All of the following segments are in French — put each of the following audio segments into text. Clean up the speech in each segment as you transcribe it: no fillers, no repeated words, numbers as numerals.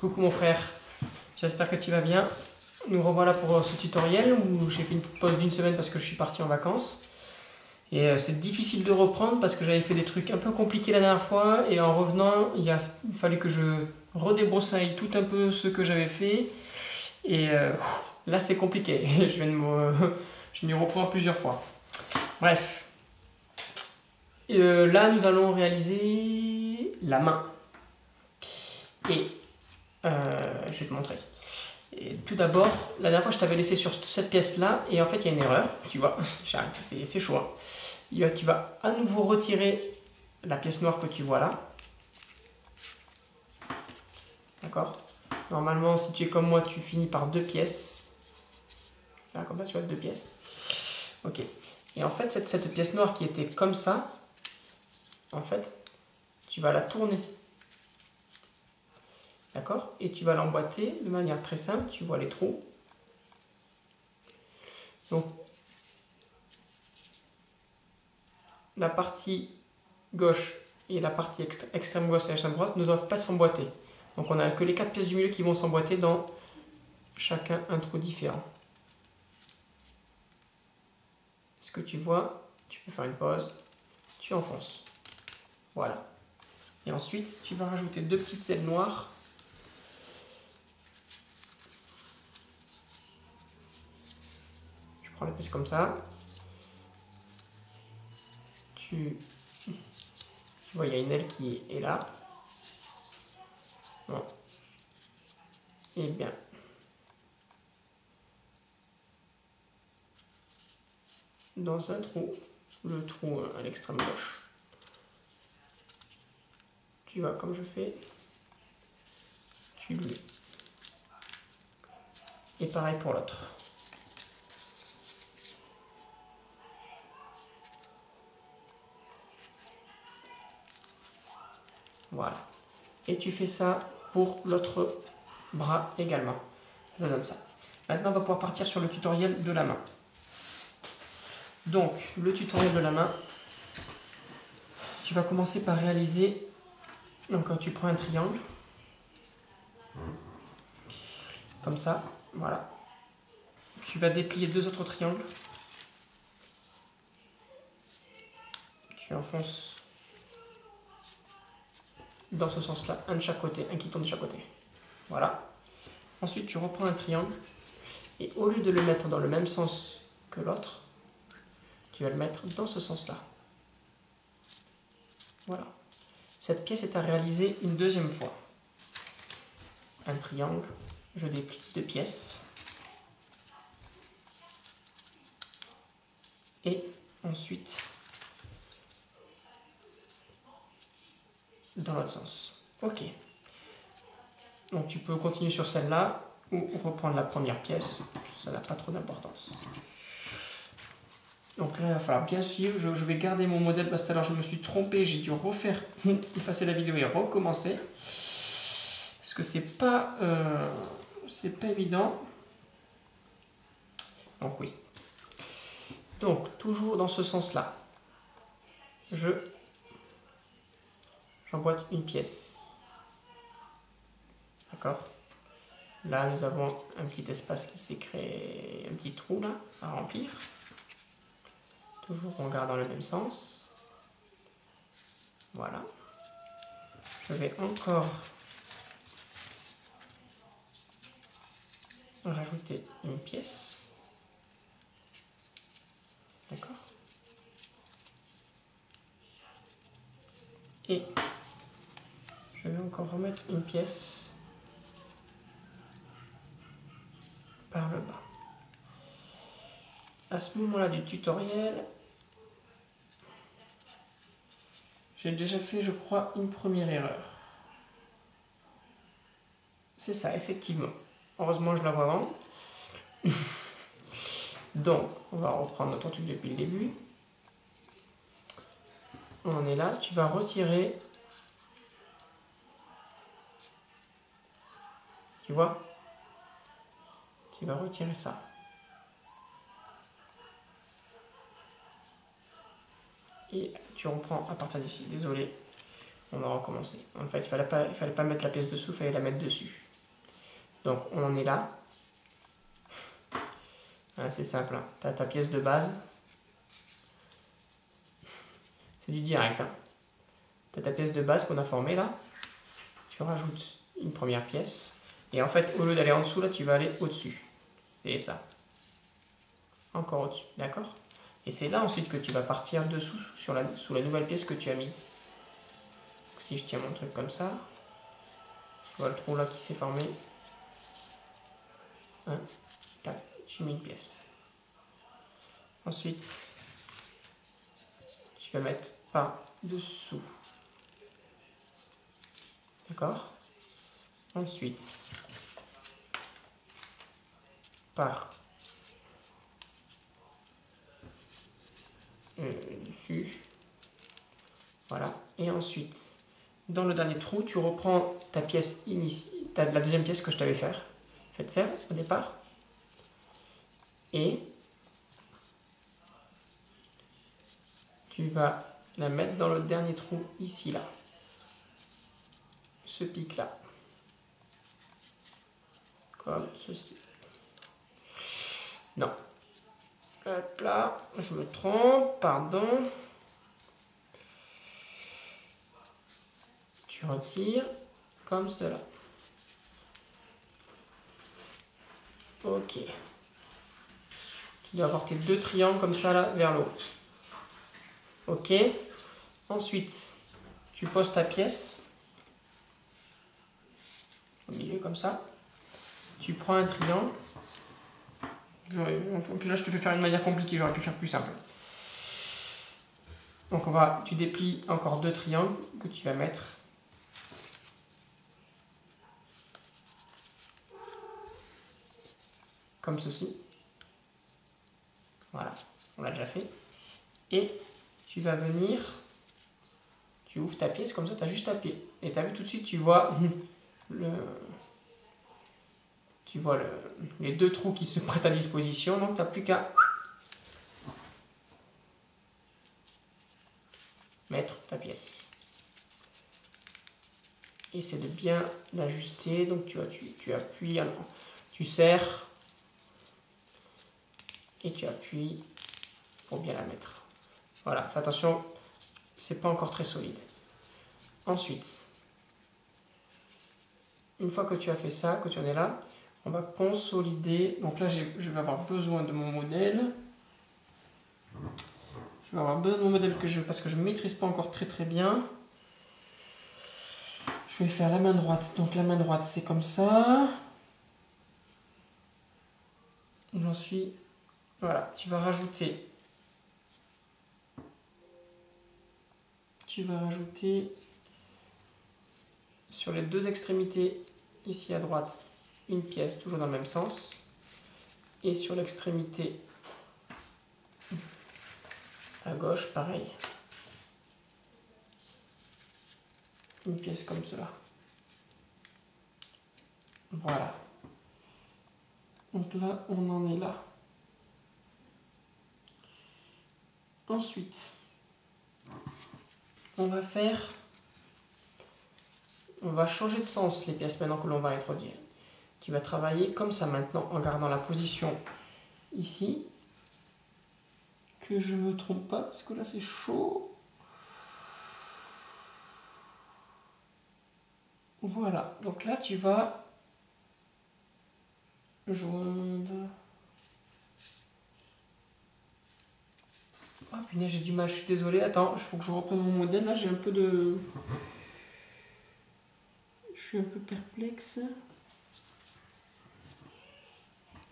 Coucou mon frère, j'espère que tu vas bien. Nous revoilà pour ce tutoriel où j'ai fait une petite pause d'une semaine parce que je suis parti en vacances. Et c'est difficile de reprendre parce que j'avais fait des trucs un peu compliqués la dernière fois et en revenant, il fallait que je redébroussaille tout un peu ce que j'avais fait. Et là c'est compliqué, je m'y reprends plusieurs fois. Bref, là nous allons réaliser la main. Et je vais te montrer. Et tout d'abord, la dernière fois je t'avais laissé sur cette pièce là et en fait il y a une erreur, tu vois, c'est chaud. Hein. Tu vas à nouveau retirer la pièce noire que tu vois là. D'accord? Normalement, si tu es comme moi, tu finis par deux pièces. Là, comme ça, tu vois, deux pièces. Ok. Et en fait, cette pièce noire qui était comme ça, en fait, tu vas la tourner. D'accord? Et tu vas l'emboîter de manière très simple. Tu vois les trous. Donc, la partie gauche et la partie extrême gauche et extrême droite ne doivent pas s'emboîter. Donc, on n'a que les 4 pièces du milieu qui vont s'emboîter dans chacun un trou différent. Est-ce que tu vois? Tu peux faire une pause. Tu enfonces. Voilà. Et ensuite, tu vas rajouter deux petites ailes noires. Tu prends la pièce comme ça. Tu vois, il y a une aile qui est là. Bon. Et bien. Dans un trou, le trou à l'extrême gauche. Tu vas comme je fais. Tu le mets. Et pareil pour l'autre. Voilà. Et tu fais ça pour l'autre bras également. Je donne ça. Maintenant, on va pouvoir partir sur le tutoriel de la main. Donc, le tutoriel de la main, tu vas commencer par réaliser, donc quand tu prends un triangle, comme ça, voilà. Tu vas déplier deux autres triangles. Tu enfonces dans ce sens-là, un de chaque côté, un qui tourne de chaque côté. Voilà. Ensuite, tu reprends un triangle et au lieu de le mettre dans le même sens que l'autre, tu vas le mettre dans ce sens-là. Voilà. Cette pièce est à réaliser une deuxième fois. Un triangle, je déplie deux pièces. Et ensuite, dans l'autre sens. Ok. Donc tu peux continuer sur celle-là ou reprendre la première pièce. Ça n'a pas trop d'importance. Donc là, il va falloir bien suivre. Je vais garder mon modèle parce que tout à l'heure je me suis trompé. J'ai dû effacer la vidéo et recommencer. Parce que c'est pas évident. Donc oui. Donc toujours dans ce sens-là. J'emboîte une pièce. D'accord? Là, nous avons un petit espace qui s'est créé, un petit trou là à remplir. Toujours en gardant le même sens. Voilà. Je vais encore rajouter une pièce. D'accord? Et je vais encore remettre une pièce par le bas. À ce moment-là du tutoriel, j'ai déjà fait, je crois, une première erreur. C'est ça, effectivement. Heureusement, je la vois avant. Donc, on va reprendre notre truc depuis le début. On en est là. Tu vas retirer. Tu vois? Tu vas retirer ça. Et tu reprends à partir d'ici. Désolé, on va recommencer. En fait, il fallait pas mettre la pièce dessous, il fallait la mettre dessus. Donc on en est là. Voilà, c'est simple, hein. Tu as ta pièce de base. C'est du direct. Hein. Tu as ta pièce de base qu'on a formée là. Tu rajoutes une première pièce. Et en fait, au lieu d'aller en dessous, là, tu vas aller au-dessus. C'est ça. Encore au-dessus, d'accord? Et c'est là ensuite que tu vas partir dessous sous la nouvelle pièce que tu as mise. Donc, si je tiens mon truc comme ça, tu vois le trou là qui s'est formé. Hein, tac, tu mets une pièce. Ensuite, tu vas mettre par dessous. D'accord? Ensuite, par dessus. Voilà. Et ensuite, dans le dernier trou, tu reprends ta pièce initiale, la deuxième pièce que je t'avais fait faire au départ. Et tu vas la mettre dans le dernier trou ici, là. Ce pic là. Comme ceci. Non. Hop là, je me trompe, pardon. Tu retires comme cela. Ok. Tu dois avoir tes deux triangles comme ça là vers le haut. Ok. Ensuite, tu poses ta pièce au milieu comme ça. Tu prends un triangle. Puis là, je te fais faire une manière compliquée, j'aurais pu faire plus simple. Donc tu déplies encore deux triangles que tu vas mettre comme ceci. Voilà, on l'a déjà fait. Et tu vas venir, tu ouvres ta pièce comme ça, tu as juste appuyé. Et tu as vu tout de suite, tu vois les deux trous qui se prêtent à disposition, donc tu n'as plus qu'à mettre ta pièce. Et c'est de bien l'ajuster, donc tu appuies, tu serres et tu appuies pour bien la mettre. Voilà, fais attention, c'est pas encore très solide. Ensuite, une fois que tu as fait ça, que tu en es là, on va consolider. Donc là, je vais avoir besoin de mon modèle. Je vais avoir besoin de mon modèle parce que je ne maîtrise pas encore très très bien. Je vais faire la main droite. Donc la main droite, c'est comme ça. J'en suis... Voilà, tu vas rajouter sur les deux extrémités, ici à droite, une pièce, toujours dans le même sens. Et sur l'extrémité à gauche, pareil. Une pièce comme cela. Voilà. Donc là, on en est là. Ensuite, on va changer de sens les pièces maintenant que l'on va introduire. Tu vas travailler comme ça maintenant en gardant la position ici. Que je ne me trompe pas parce que là c'est chaud. Voilà, donc là tu vas joindre. Ah punaise, j'ai du mal, je suis désolé. Attends, il faut que je reprenne mon modèle. Là j'ai un peu de... Je suis un peu perplexe.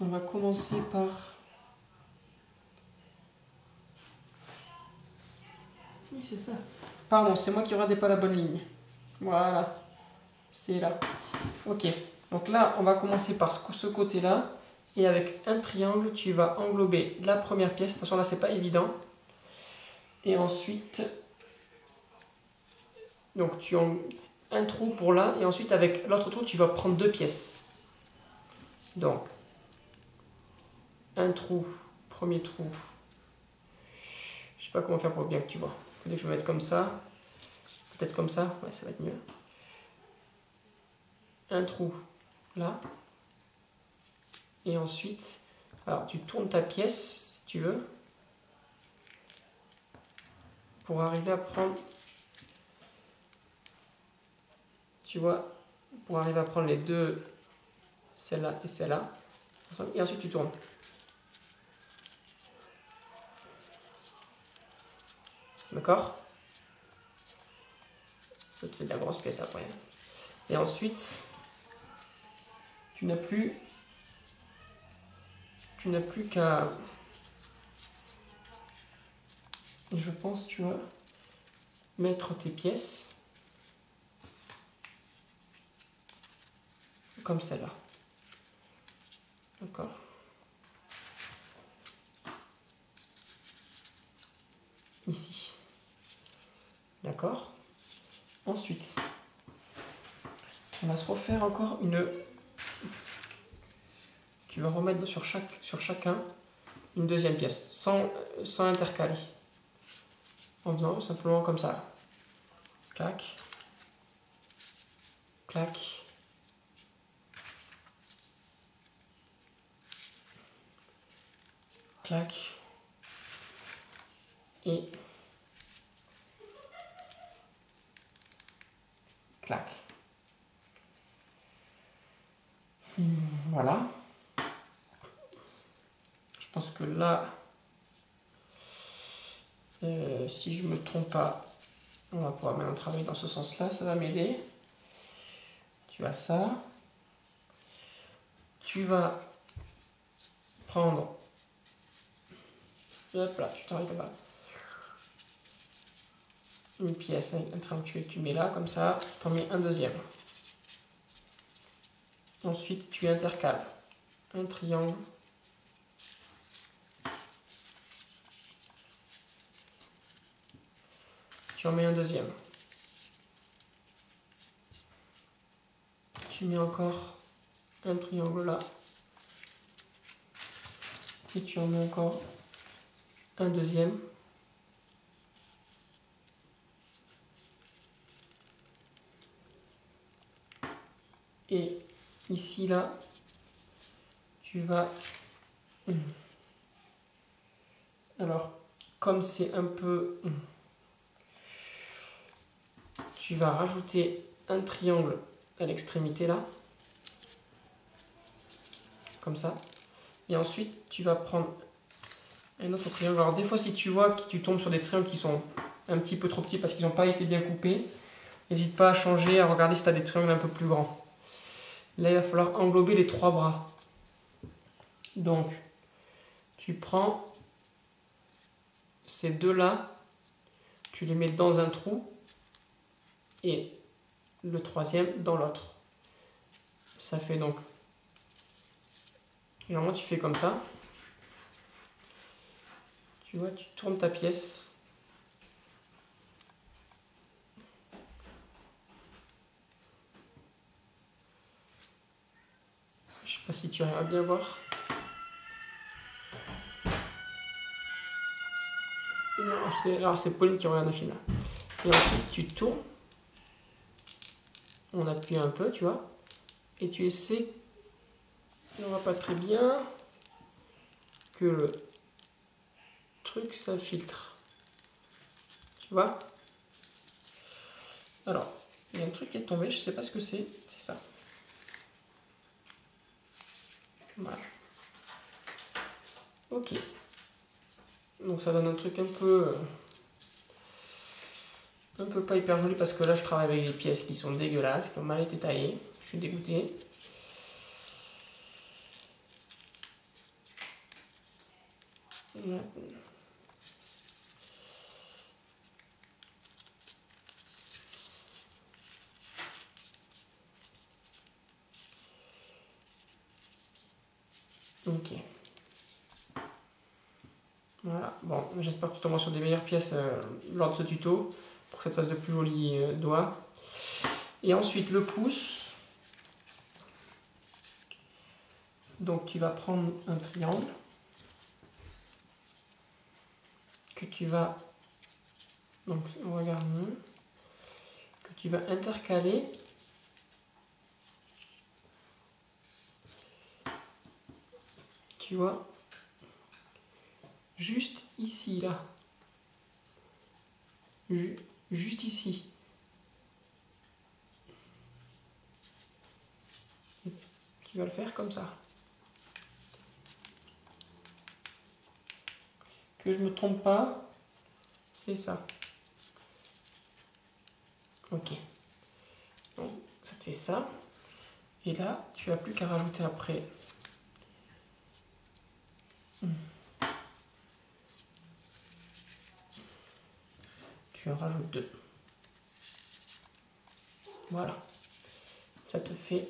On va commencer par... Oui, c'est ça. Pardon, c'est moi qui regardais pas la bonne ligne. Voilà. C'est là. Ok. Donc là, on va commencer par ce côté-là. Et avec un triangle, tu vas englober la première pièce. Attention, là, c'est pas évident. Et ensuite... Donc, tu as un trou pour là. Et ensuite, avec l'autre trou, tu vas prendre deux pièces. Donc, un trou, premier trou. Je sais pas comment faire pour bien que tu vois. Peut-être que je vais mettre comme ça. Peut-être comme ça. Ouais, ça va être mieux. Un trou là. Et ensuite, alors tu tournes ta pièce, si tu veux, pour arriver à prendre, tu vois, pour arriver à prendre les deux, celle-là et celle-là. Et ensuite tu tournes. D'accord? Ça te fait de la grosse pièce après. Et ensuite, tu n'as plus qu'à, je pense, tu vois, mettre tes pièces comme celle-là. D'accord? Ici. D'accord? Ensuite, on va se refaire encore une... Tu vas remettre sur chacun une deuxième pièce, sans intercaler. En faisant simplement comme ça. Clac. Clac. Clac. Et... clac. Voilà. Je pense que là, si je me trompe pas, on va pouvoir maintenant travailler dans ce sens-là, ça va m'aider. Tu as ça. Tu vas prendre, hop là, tu t'arrives là. Une pièce, un triangle, tu mets là, comme ça, tu en mets un deuxième. Ensuite, tu intercales un triangle. Tu en mets un deuxième. Tu mets encore un triangle là. Et tu en mets encore un deuxième. Et ici, là, tu vas... Alors, comme c'est un peu... Tu vas rajouter un triangle à l'extrémité, là. Comme ça. Et ensuite, tu vas prendre un autre triangle. Alors, des fois, si tu vois que tu tombes sur des triangles qui sont un petit peu trop petits parce qu'ils n'ont pas été bien coupés, n'hésite pas à changer, à regarder si tu as des triangles un peu plus grands. Là, il va falloir englober les trois bras. Donc, tu prends ces deux-là, tu les mets dans un trou et le troisième dans l'autre. Ça fait donc... Généralement, tu fais comme ça. Tu vois, tu tournes ta pièce. Je sais pas si tu arrives à bien voir. Alors c'est Pauline qui regarde le film là. Et ensuite tu tournes. On appuie un peu, tu vois. Et tu essaies, on voit pas très bien, que le truc ça filtre. Tu vois? Alors, il y a un truc qui est tombé, je sais pas ce que c'est ça. Voilà. Ok. Donc ça donne un truc un peu pas hyper joli parce que là je travaille avec des pièces qui sont dégueulasses, qui ont mal été taillées. Je suis dégoûté. Ouais. Ok. Voilà, bon, j'espère que tu tomberas sur des meilleures pièces lors de ce tuto pour que ça te fasse de plus jolis doigts. Et ensuite le pouce. Donc tu vas prendre un triangle que tu vas, donc on regarde mieux, que tu vas intercaler tu vois, juste ici, là. Juste ici. Et tu vas le faire comme ça. Que je me trompe pas, c'est ça. Ok. Donc, ça te fait ça. Et là, tu n'as plus qu'à rajouter après. Tu en rajoutes 2. Voilà. Ça te fait...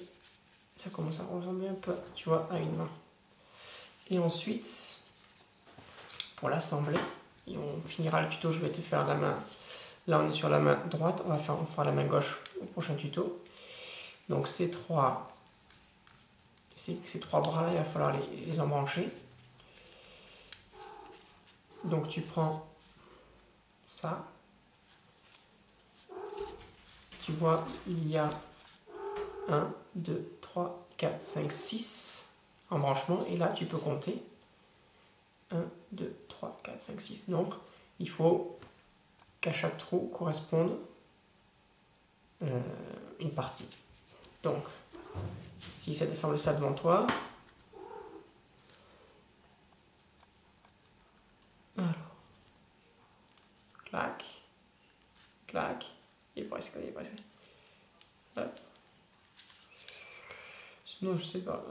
Ça commence à ressembler un peu, tu vois, à une main. Et ensuite, pour l'assembler, et on finira le tuto, je vais te faire la main. Là, on est sur la main droite, on fera la main gauche au prochain tuto. Donc ces trois bras-là, il va falloir les embrancher. Donc tu prends ça. Tu vois, il y a 1, 2, 3, 4, 5, 6 embranchements. Et là, tu peux compter. 1, 2, 3, 4, 5, 6. Donc, il faut qu'à chaque trou corresponde une partie. Donc, si ça descend ça devant toi, alors, clac, clac, et presque. Hop. Sinon, je sais pas.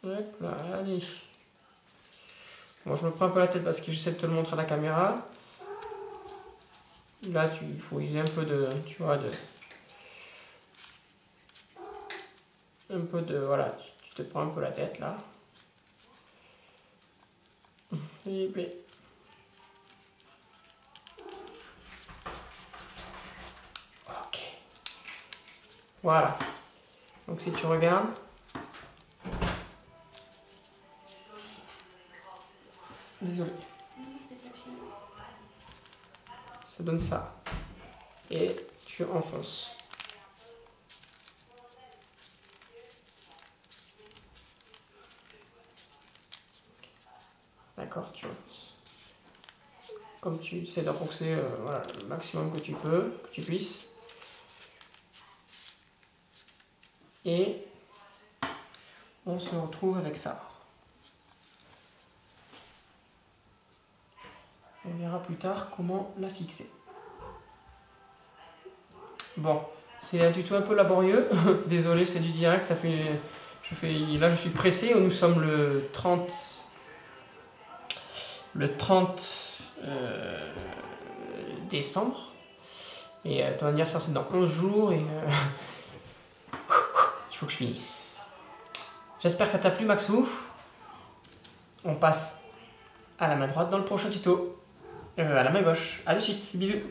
Hop là, allez. Bon, je me prends un peu la tête parce que j'essaie de te le montrer à la caméra. Là, il faut user un peu de, tu vois, voilà, tu te prends un peu la tête là. Et puis, ok. Voilà. Donc si tu regardes, désolé. Ça donne ça. Et tu enfonces. D'accord, tu enfonces. Comme tu essaies d'enfoncer voilà, le maximum que tu peux, que tu puisses. Et on se retrouve avec ça. On verra plus tard comment la fixer. Bon, c'est un tuto un peu laborieux. Désolé, c'est du direct, ça fait... Là, je suis pressé. Nous sommes le 30 décembre. Et ton anniversaire, c'est dans 11 jours. Et il faut que je finisse. J'espère que ça t'a plu, Maxou. On passe à la main droite dans le prochain tuto. À la main gauche. A de suite. Bisous.